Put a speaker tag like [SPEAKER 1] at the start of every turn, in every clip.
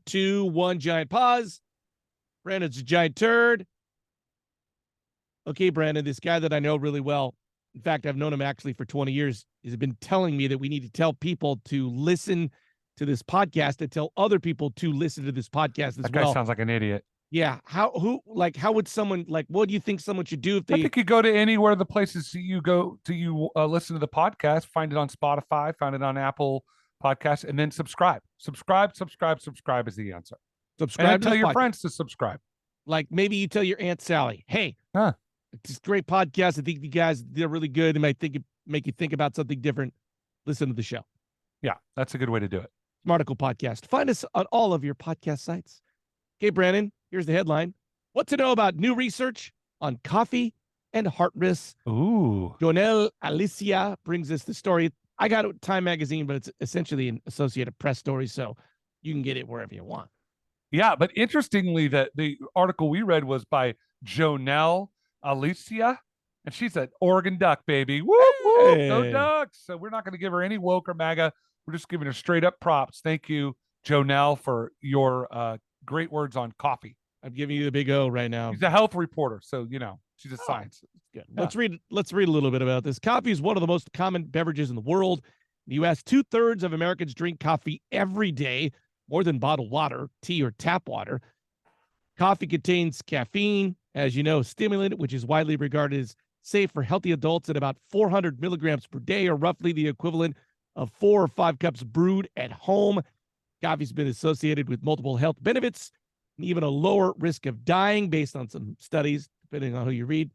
[SPEAKER 1] 2, 1, giant pause. Brandon's a giant turd. Okay, Brandon, this guy that I know really well. In fact, I've known him actually for 20 years. He's been telling me that we need to tell people to listen to this podcast and tell other people to listen to this podcast as well.
[SPEAKER 2] That guy sounds like an idiot.
[SPEAKER 1] Yeah. How would someone, what do you think someone should do if they...
[SPEAKER 2] I think you go to anywhere the places you go to, listen to the podcast, find it on Spotify, find it on Apple Podcasts, and then subscribe. Subscribe is the answer.
[SPEAKER 1] Subscribe
[SPEAKER 2] and tell your friends to subscribe.
[SPEAKER 1] Like maybe you tell your Aunt Sally, hey, it's a great podcast. I think you guys, they're really good. It might make you think about something different. Listen to the show.
[SPEAKER 2] Yeah, that's a good way to do it.
[SPEAKER 1] Smarticle Podcast. Find us on all of your podcast sites. Okay, Brandon, here's the headline. What to know about new research on coffee and heart risks.
[SPEAKER 2] Ooh.
[SPEAKER 1] Jonel Alicia brings us the story. I got it with Time Magazine, but it's essentially an Associated Press story, so you can get it wherever you want.
[SPEAKER 2] Yeah, but interestingly, the article we read was by Jonel Alicia, and she's an Oregon Duck, baby. Woo, woo, go Ducks. So we're not going to give her any woke or MAGA. We're just giving her straight up props. Thank you, Jonel, for your great words on coffee.
[SPEAKER 1] I'm giving you the big O right now.
[SPEAKER 2] She's a health reporter, so she's a science.
[SPEAKER 1] Good. Yeah. Let's read a little bit about this. Coffee is one of the most common beverages in the world. In the U.S., 2/3 of Americans drink coffee every day, more than bottled water, tea, or tap water. Coffee contains caffeine, as you know, stimulant, which is widely regarded as safe for healthy adults at about 400 milligrams per day, or roughly the equivalent of 4 or 5 cups brewed at home. Coffee's been associated with multiple health benefits and even a lower risk of dying based on some studies, depending on who you read.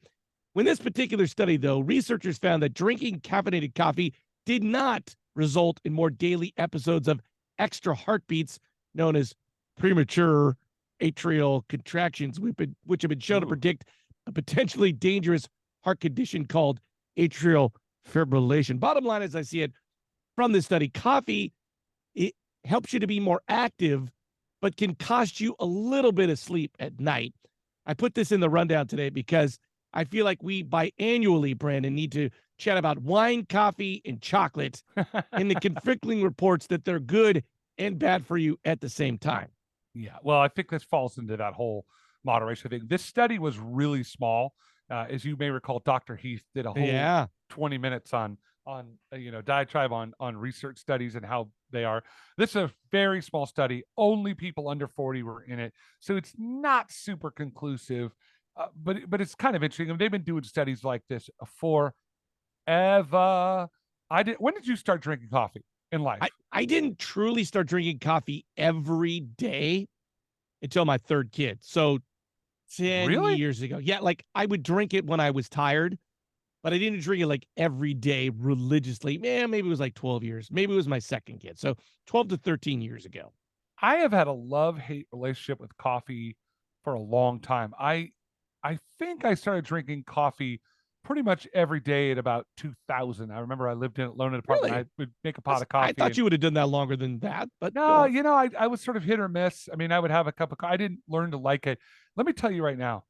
[SPEAKER 1] When this particular study, though, researchers found that drinking caffeinated coffee did not result in more daily episodes of extra heartbeats known as premature atrial contractions, which have been shown to predict a potentially dangerous heart condition called atrial fibrillation. Bottom line, as I see it from this study, coffee, it helps you to be more active, but can cost you a little bit of sleep at night. I put this in the rundown today because I feel like we biannually, Brandon, need to chat about wine, coffee, and chocolate and the conflicting reports that they're good and bad for you at the same time.
[SPEAKER 2] Yeah, well, I think this falls into that whole moderation thing. This study was really small. As you may recall, Dr. Heath did a whole 20 minutes on diatribe on research studies and how they are. This is a very small study. Only people under 40 were in it. So it's not super conclusive, but it's kind of interesting. I mean, they've been doing studies like this forever. When did you start drinking coffee in life?
[SPEAKER 1] I didn't truly start drinking coffee every day until my third kid. So 10 years ago. Yeah, like I would drink it when I was tired, but I didn't drink it like every day religiously. Man, maybe it was like 12 years. Maybe it was my second kid. So 12 to 13 years ago.
[SPEAKER 2] I have had a love-hate relationship with coffee for a long time. I think I started drinking coffee pretty much every day at about 2000. I remember I lived in a loaned apartment.
[SPEAKER 1] Really?
[SPEAKER 2] I would make a pot of coffee.
[SPEAKER 1] I thought you would have done that longer than that, but
[SPEAKER 2] no, I was sort of hit or miss. I mean, I would have a cup of coffee. I didn't learn to like it. Let me tell you right now,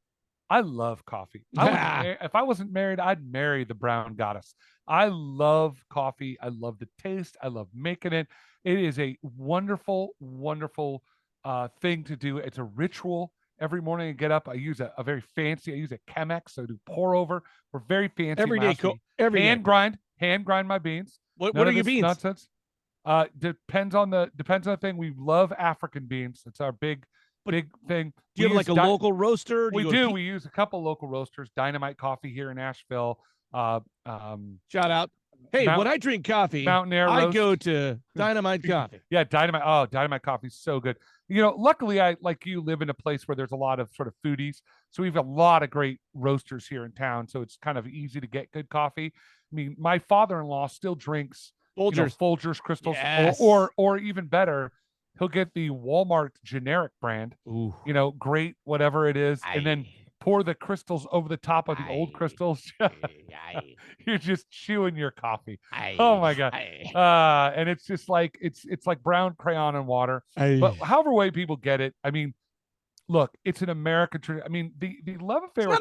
[SPEAKER 2] I love coffee. If I wasn't married, I'd marry the brown goddess. I love coffee. I love the taste. I love making it. It is a wonderful, wonderful thing to do. It's a ritual. Every morning I get up, I use I use a Chemex, so I do pour over. We're very fancy.
[SPEAKER 1] Every day,
[SPEAKER 2] hand grind my beans.
[SPEAKER 1] What are your beans?
[SPEAKER 2] Nonsense. Depends on the thing. We love African beans. It's our big thing.
[SPEAKER 1] Do you have like a local roaster?
[SPEAKER 2] We do. We use a couple local roasters. Dynamite Coffee here in Asheville.
[SPEAKER 1] Shout out. Hey, when I drink coffee,
[SPEAKER 2] Mountain Air
[SPEAKER 1] I
[SPEAKER 2] roast.
[SPEAKER 1] go to Dynamite Coffee.
[SPEAKER 2] Yeah, Dynamite. Oh, Dynamite Coffee is so good. Luckily, I, like you, live in a place where there's a lot of sort of foodies. So we have a lot of great roasters here in town. So it's kind of easy to get good coffee. I mean, my father-in-law still drinks Folgers crystals,
[SPEAKER 1] yes.
[SPEAKER 2] or even better, he'll get the Walmart generic brand.
[SPEAKER 1] Ooh.
[SPEAKER 2] Great, whatever it is, and then pour the crystals over the top of the old crystals. You're just chewing your coffee. Oh my God. And it's just like, it's like brown crayon and water. But however way people get it, I mean, look, it's an American tradition. I mean, the love affair.
[SPEAKER 1] It's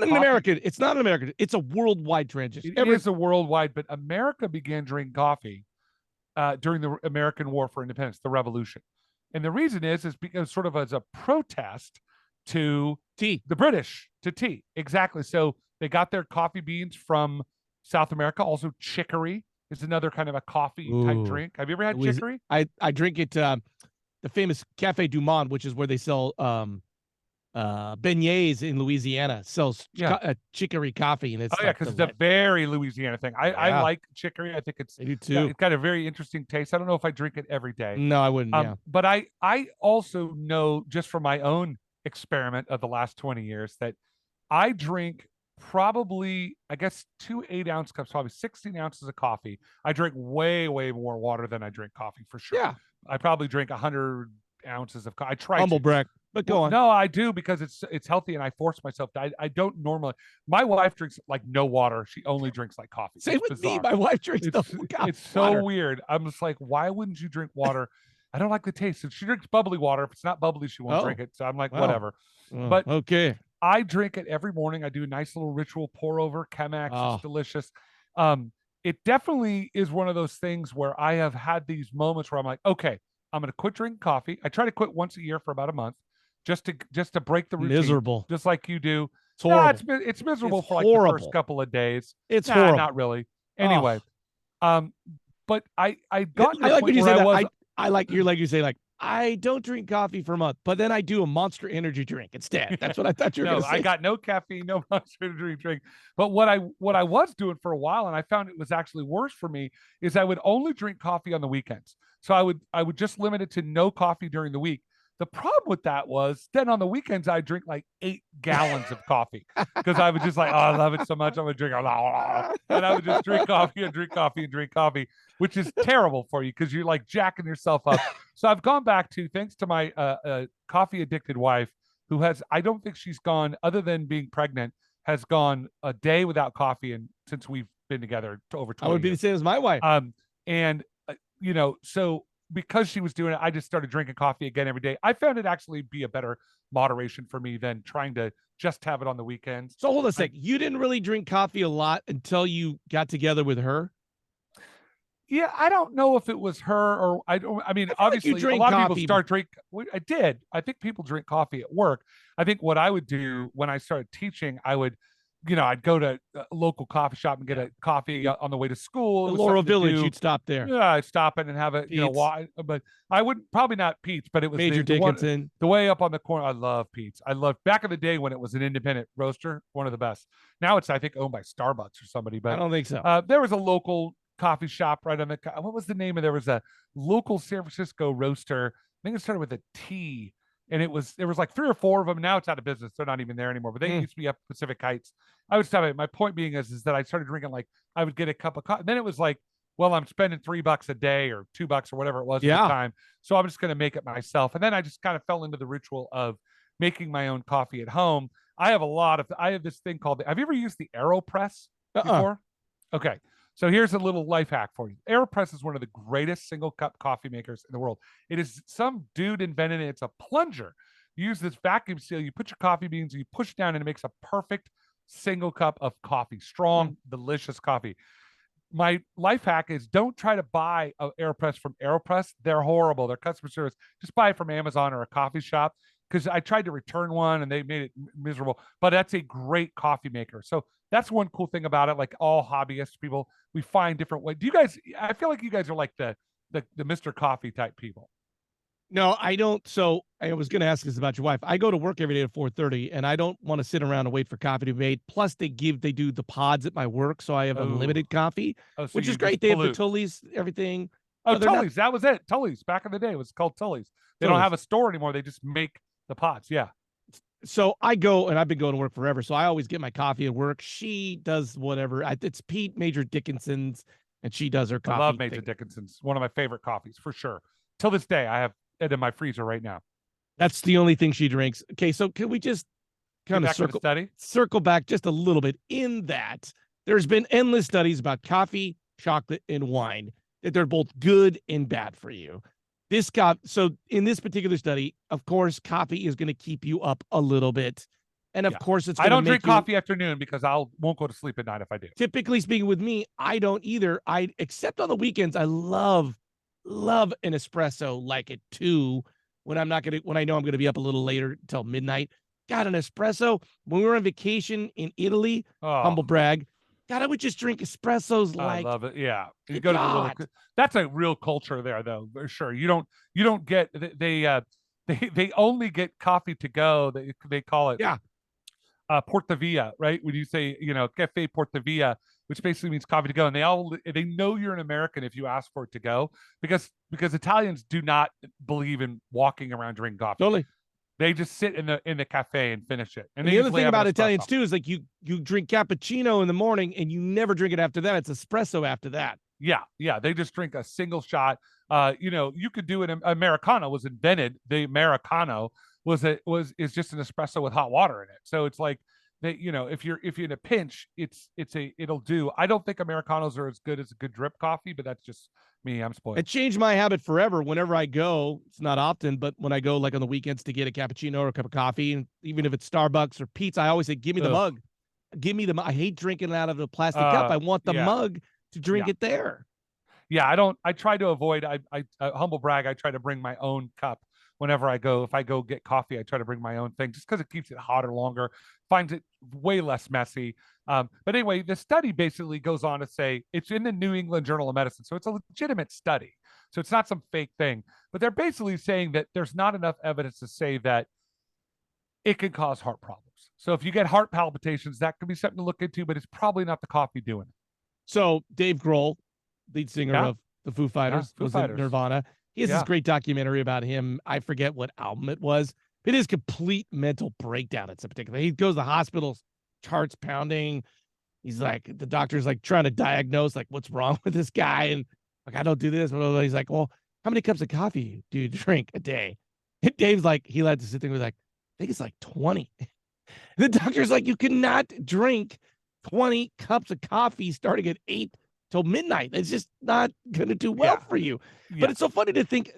[SPEAKER 1] not an American. It's a worldwide transition.
[SPEAKER 2] It is a worldwide, but America began drinking coffee during the American War for Independence, the Revolution. And the reason is because sort of as a protest to
[SPEAKER 1] Tea.
[SPEAKER 2] the British, to tea. Exactly. So they got their coffee beans from South America. Also, chicory is another kind of a coffee type
[SPEAKER 1] Ooh.
[SPEAKER 2] drink. Have you ever had chicory?
[SPEAKER 1] I drink it the famous Cafe du Monde, which is where they sell beignets in Louisiana, sells
[SPEAKER 2] Yeah.
[SPEAKER 1] chicory coffee, and it's
[SPEAKER 2] Oh yeah,
[SPEAKER 1] like
[SPEAKER 2] because it's a very Louisiana thing. I
[SPEAKER 1] Yeah.
[SPEAKER 2] like chicory. I think
[SPEAKER 1] They do too.
[SPEAKER 2] it's got a very interesting taste. I don't know if I drink it every day.
[SPEAKER 1] No, I wouldn't. Yeah.
[SPEAKER 2] But I also know just from my own experiment of the last 20 years that I drink probably, I guess, 2 8-ounce cups, probably 16 ounces of coffee. I drink way, way more water than I drink coffee for sure.
[SPEAKER 1] Yeah.
[SPEAKER 2] I probably drink 100 ounces of coffee. I try
[SPEAKER 1] Humble
[SPEAKER 2] to.
[SPEAKER 1] brag, but go on.
[SPEAKER 2] No, I do because it's healthy and I force myself to. I don't normally. My wife drinks like no water. She only drinks like coffee.
[SPEAKER 1] Same
[SPEAKER 2] It's
[SPEAKER 1] with
[SPEAKER 2] bizarre.
[SPEAKER 1] me. My wife drinks
[SPEAKER 2] It's so weird. I'm just like, why wouldn't you drink water? I don't like the taste. And she drinks bubbly water. If it's not bubbly, she won't drink it. So I'm like, whatever. But
[SPEAKER 1] okay.
[SPEAKER 2] I drink it every morning. I do a nice little ritual pour over Chemex. It's delicious. It definitely is one of those things where I have had these moments where I'm like, okay, I'm going to quit drinking coffee. I try to quit once a year for about a month, just to break the routine.
[SPEAKER 1] Miserable,
[SPEAKER 2] just like you do.
[SPEAKER 1] It's horrible.
[SPEAKER 2] It's miserable
[SPEAKER 1] it's
[SPEAKER 2] for like
[SPEAKER 1] horrible.
[SPEAKER 2] the first couple of days.
[SPEAKER 1] It's horrible.
[SPEAKER 2] Not really. Anyway, but I got.
[SPEAKER 1] I like when you say that. I like you say like I don't drink coffee for a month, but then I do a Monster Energy drink instead. That's what I thought you were going to say.
[SPEAKER 2] I got no caffeine, no Monster Energy drink. But what I was doing for a while, and I found it was actually worse for me, is I would only drink coffee on the weekends. So I would just limit it to no coffee during the week. The problem with that was then on the weekends I drink like 8 gallons of coffee because I was just like, oh, I love it so much. I'm gonna drink, and I would just drink coffee and drink coffee and drink coffee, which is terrible for you because you're like jacking yourself up. So I've gone back to, thanks to my coffee addicted wife, who has, I don't think she's gone, other than being pregnant, has gone a day without coffee, and since we've been together to over 20
[SPEAKER 1] I would be
[SPEAKER 2] years.
[SPEAKER 1] the same as my wife.
[SPEAKER 2] And so because she was doing it, I just started drinking coffee again every day. I found it actually be a better moderation for me than trying to just have it on the weekends.
[SPEAKER 1] So hold on a sec. You didn't really drink coffee a lot until you got together with her?
[SPEAKER 2] Yeah, I don't know if it was her or I mean, obviously
[SPEAKER 1] like a
[SPEAKER 2] lot
[SPEAKER 1] coffee.
[SPEAKER 2] of people start drink. I did. I think people drink coffee at work. I think what I would do when I started teaching, I would, I'd go to a local coffee shop and get a coffee on the way to school.
[SPEAKER 1] The Laurel Village, you'd stop there.
[SPEAKER 2] Yeah, I'd stop it and have it, but I wouldn't, probably not Pete's, but it was
[SPEAKER 1] Major Dickinson.
[SPEAKER 2] The way up on the corner. I love Pete's. I love back in the day when it was an independent roaster, one of the best. Now it's, I think, owned by Starbucks or somebody, but
[SPEAKER 1] I don't think so.
[SPEAKER 2] There was a local coffee shop right on the, what was the name of, there was a local San Francisco roaster. I think it started with a T. And there was like 3 or 4 of them. Now it's out of business. They're not even there anymore. But they used to be up Pacific Heights. I would stop it. My point being is that I started drinking, like, I would get a cup of coffee. Then it was like, well, I'm spending $3 a day or $2 or whatever it was at the time. So I'm just going to make it myself. And then I just kind of fell into the ritual of making my own coffee at home. I have this thing called, have you ever used the AeroPress before? Okay. So here's a little life hack for you. AeroPress is one of the greatest single cup coffee makers in the world. It is, some dude invented it. It's a plunger. You use this vacuum seal, you put your coffee beans, you push down, and it makes a perfect single cup of coffee. Strong, delicious coffee. My life hack is don't try to buy an AeroPress from AeroPress. They're horrible. Their customer service. Just buy it from Amazon or a coffee shop, because I tried to return one and they made it miserable. But that's a great coffee maker. So that's one cool thing about it. Like all hobbyist people, we find different ways. Do you guys, I feel like you guys are like the Mr. Coffee type people.
[SPEAKER 1] No, I don't. So I was going to ask this about your wife. I go to work every day at 4:30, and I don't want to sit around and wait for coffee to be made. Plus, they do the pods at my work, so I have unlimited coffee, which is great. They have the Tully's, everything.
[SPEAKER 2] Oh, Tully's, that was it. Tully's, back in the day, it was called Tully's. They don't have a store anymore. They just make the pods. Yeah.
[SPEAKER 1] So I go, and I've been going to work forever, so I always get my coffee at work. She does whatever. It's Pete Major Dickinson's, and she does her coffee.
[SPEAKER 2] I love Major Dickinson's. One of my favorite coffees, for sure. Till this day, I have it in my freezer right now.
[SPEAKER 1] That's the only thing she drinks. Okay, so can we just kind of circle back just a little bit? In that, there's been endless studies about coffee, chocolate, and wine, that they're both good and bad for you. So in this particular study, of course, coffee is going to keep you up a little bit. And of course, it's going to
[SPEAKER 2] I don't drink coffee afternoon because won't go to sleep at night if I do.
[SPEAKER 1] Typically speaking, with me, I don't either. Except on the weekends, I love an espresso like at 2 when I know I'm gonna be up a little later till midnight. Got an espresso. When we were on vacation in Italy,
[SPEAKER 2] Oh,
[SPEAKER 1] humble brag. God, I would just drink espressos
[SPEAKER 2] I
[SPEAKER 1] like
[SPEAKER 2] love it. Yeah, you go to the little.
[SPEAKER 1] God.
[SPEAKER 2] That's a real culture there, though. For sure, you don't get they only get coffee to go. They call it
[SPEAKER 1] Yeah.
[SPEAKER 2] Porta Via, right? When you say, Cafe Porta Via, which basically means coffee to go, and they know you're an American if you ask for it to go, because Italians do not believe in walking around drinking coffee.
[SPEAKER 1] Totally.
[SPEAKER 2] They just sit in the cafe and finish it, and
[SPEAKER 1] And
[SPEAKER 2] they
[SPEAKER 1] the other
[SPEAKER 2] usually
[SPEAKER 1] thing
[SPEAKER 2] have an
[SPEAKER 1] about
[SPEAKER 2] espresso.
[SPEAKER 1] Italians too is like you drink cappuccino in the morning and you never drink it after that. It's espresso after that.
[SPEAKER 2] Yeah, they just drink a single shot. You could do an Americano was invented. The Americano is just an espresso with hot water in it. So it's like they, if you're in a pinch, it'll do. I don't think Americanos are as good as a good drip coffee, but that's just me. I'm spoiled.
[SPEAKER 1] It changed my habit forever. Whenever I go, it's not often, but when I go like on the weekends to get a cappuccino or a cup of coffee, and even if it's Starbucks or pizza, I always say, "Give me the
[SPEAKER 2] Ugh.
[SPEAKER 1] mug. Give me the." I hate drinking out of the plastic cup. I want the
[SPEAKER 2] Yeah,
[SPEAKER 1] mug to drink
[SPEAKER 2] yeah.
[SPEAKER 1] it there.
[SPEAKER 2] Yeah, I don't. I try to avoid. I humble brag. I try to bring my own cup whenever I go. If I go get coffee, I try to bring my own thing just because it keeps it hotter longer, finds it way less messy. But anyway, the study basically goes on to say it's in the New England Journal of Medicine, so it's a legitimate study. So it's not some fake thing. But they're basically saying that there's not enough evidence to say that it can cause heart problems. So if you get heart palpitations, that could be something to look into, but it's probably not the coffee doing it.
[SPEAKER 1] So Dave Grohl, lead singer
[SPEAKER 2] Yeah,
[SPEAKER 1] of the Foo
[SPEAKER 2] yeah,
[SPEAKER 1] Fighters,
[SPEAKER 2] Foo
[SPEAKER 1] was in
[SPEAKER 2] Fighters.
[SPEAKER 1] Nirvana. He has this
[SPEAKER 2] Yeah.
[SPEAKER 1] great documentary about him. I forget what album it was. It is complete mental breakdown. It's a particular. He goes to the hospital, charts pounding. He's like, the doctor's like trying to diagnose like what's wrong with this guy, and like I don't do this. But he's like, well, how many cups of coffee do you drink a day? And Dave's like, he led to sit there with like, I think it's like 20. The doctor's like, you cannot drink 20 cups of coffee starting at 8 till midnight. It's just not going to do well
[SPEAKER 2] Yeah.
[SPEAKER 1] for you.
[SPEAKER 2] Yeah.
[SPEAKER 1] But it's so funny to think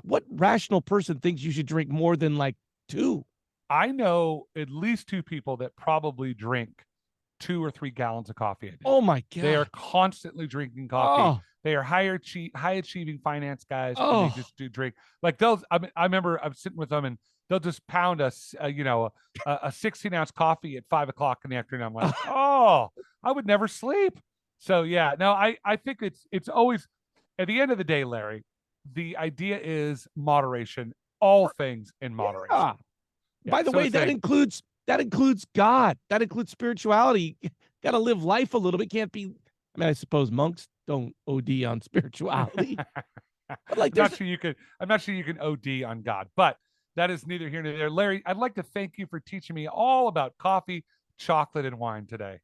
[SPEAKER 1] what rational person thinks you should drink more than like 2?
[SPEAKER 2] I know at least two people that probably drink 2 or 3 gallons of coffee a day.
[SPEAKER 1] Oh my God.
[SPEAKER 2] They are constantly drinking coffee.
[SPEAKER 1] Oh.
[SPEAKER 2] They are high achieving finance guys, and they
[SPEAKER 1] Oh.
[SPEAKER 2] just do drink. Like those, I remember I'm sitting with them, and they'll just pound a 16-ounce coffee at 5 o'clock in the afternoon. I'm like, oh, I would never sleep. So yeah, no, I think it's always at the end of the day, Larry. The idea is moderation. All things in moderation.
[SPEAKER 1] Yeah.
[SPEAKER 2] Yeah,
[SPEAKER 1] By the
[SPEAKER 2] so
[SPEAKER 1] way,
[SPEAKER 2] it's
[SPEAKER 1] that includes God. That includes spirituality. Got to live life a little bit. Can't be. I mean, I suppose monks don't OD on spirituality. But like,
[SPEAKER 2] I'm not sure you can OD on God, but that is neither here nor there. Larry, I'd like to thank you for teaching me all about coffee, chocolate, and wine today.